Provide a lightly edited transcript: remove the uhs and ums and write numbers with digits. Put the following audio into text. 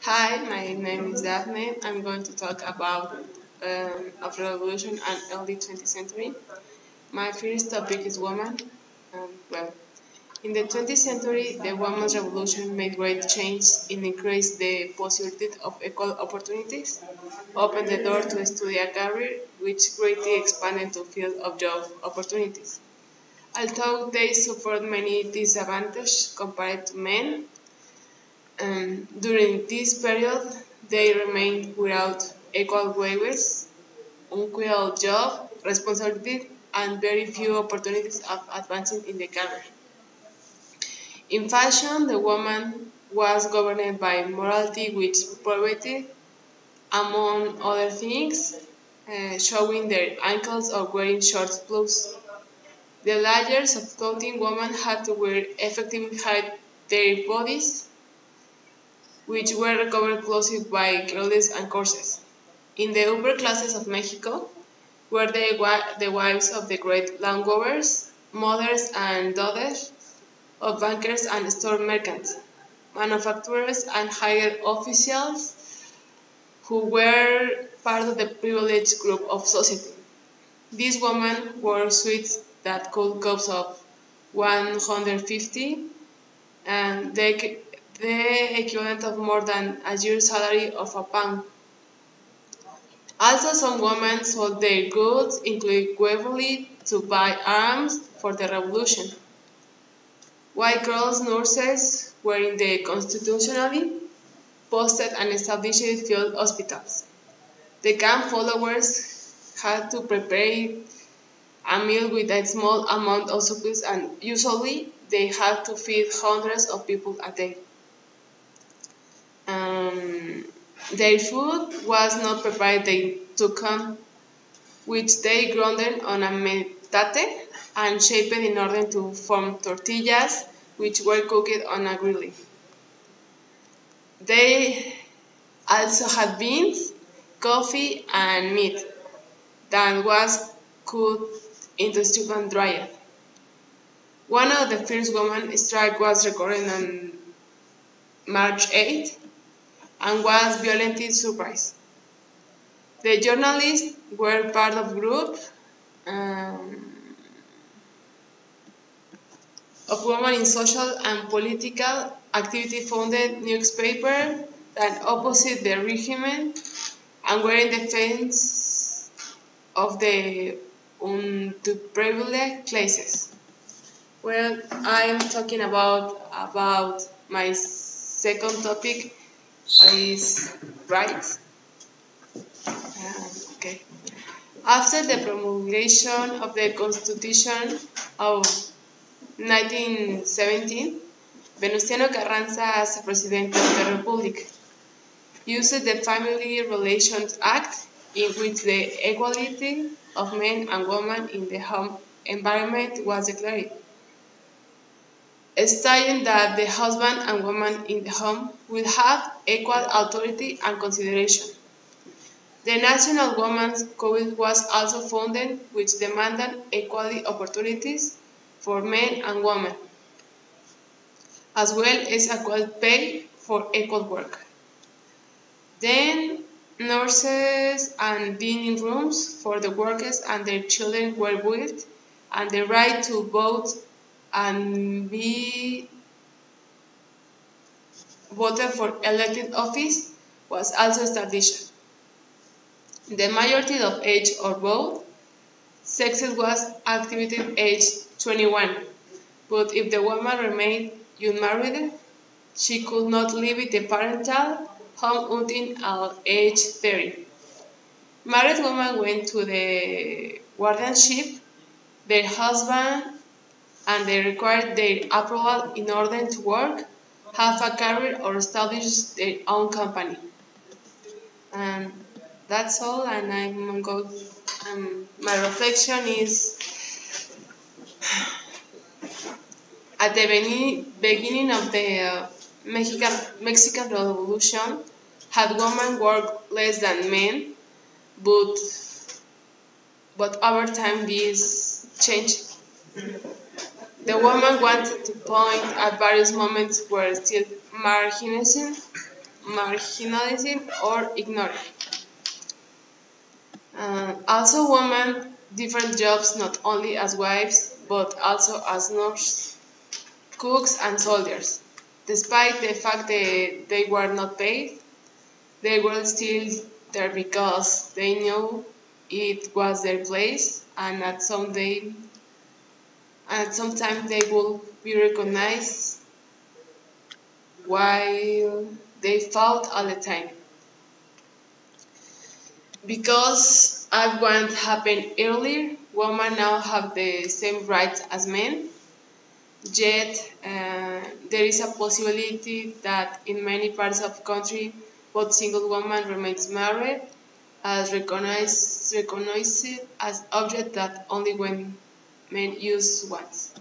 Hi, my name is Daphne. I'm going to talk about of revolution and early 20th century. My first topic is woman. Well, in the 20th century, the women's revolution made great change in increased the possibility of equal opportunities, opened the door to study a career, which greatly expanded the field of job opportunities. Although they suffered many disadvantages compared to men, during this period, they remained without equal wages, unequal job responsibility, and very few opportunities of advancing in the career. In fashion, the woman was governed by morality which prohibited, among other things, showing their ankles or wearing short blouses. The layers of clothing women had to wear effectively hide their bodies, which were covered closely by girdles and corsets. In the upper classes of Mexico were the wives of the great landowners, mothers and daughters of bankers and store merchants, manufacturers and higher officials who were part of the privileged group of society. These women wore suits that could cost of 150 and the equivalent of more than a year's salary of a pound. Also, some women sold their goods, including Waverly, to buy arms for the revolution. White girls nurses were in the constitutionally posted and established field hospitals. The camp followers had to prepare a meal with a small amount of supplies, and usually they had to feed hundreds of people a day. Their food was not prepared they took home, which they grounded on a metate and shaped in order to form tortillas, which were cooked on a grill. They also had beans, coffee, and meat that was cut into strip and dried. One of the first women strike was recorded on March 8 and was violently suppressed. The journalists were part of group of women in social and political activity founded newspaper that opposed the regime and were in defense of the underprivileged classes. Well, I'm talking about my second topic is rights. Okay. After the promulgation of the Constitution of 1917, Venustiano Carranza, as President of the Republic, used the Family Relations Act, in which the equality of men and women in the home environment was declared, stating that the husband and woman in the home will have equal authority and consideration. The National Women's Code was also founded, which demanded equal opportunities for men and women, as well as equal pay for equal work. Then, nurses and dining rooms for the workers and their children were built, and the right to vote and be voted for elected office was also established. The majority of age or vote sexes was activated age 21, but if the woman remained unmarried, she could not leave the parental home until age 30. Married women went to the guardianship, their husband, and they required their approval in order to work, have a career, or establish their own company. And that's all, and I'm going. My reflection is at the beginning of the Mexican Revolution, had women worked less than men, but over time this changed. The woman wanted to point at various moments were still marginalized, marginalizing or ignoring. Also, women different jobs not only as wives but also as nurses, cooks, and soldiers. Despite the fact that they were not paid, they were still there because they knew it was their place, and at some time they will be recognized while they fought all the time. Because as what happened earlier, women now have the same rights as men, yet there is a possibility that in many parts of the country, both single women remains married, as recognized as object that only when men use once.